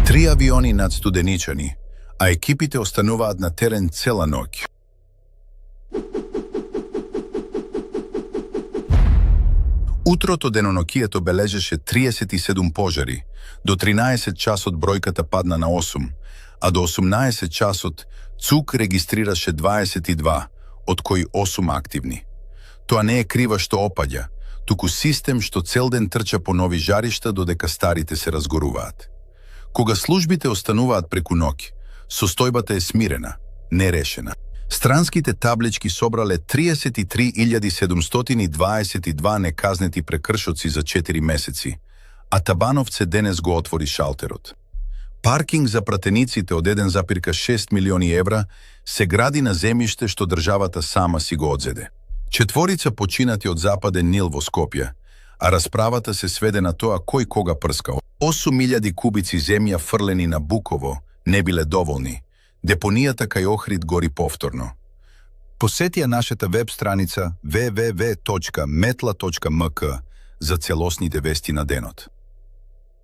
3 авиони над Студеничани, а екипите остануваат на терен цела ноќ. Утрото денонокието бележеше 37 пожари, до 13 часот бројката падна на 8, а до 18 часот ЦУК регистрираше 22, од кои 8 активни. Тоа не е крива што опаѓа, туку систем што цел ден трча по нови жаришта додека старите се разгоруваат. Кога службите остануваат преку ноќ, состојбата е смирена, нерешена. Странските таблички собрале 33.722 неказнети прекршоци за 4 месеци, а Табановце денес го отвори шалтерот. Паркинг за пратениците од 1,6 милиони евра се гради на земјиште што државата сама си го одзеде. 4 починати од Западен Нил во Скопје, а расправата се сведе на тоа кој кога прскао. 8.000 кубици земја фрлени на Буково не биле доволни. Депонијата кај Охрид гори повторно. Посети ја нашата веб страница www.metla.mk за целосните вести на денот.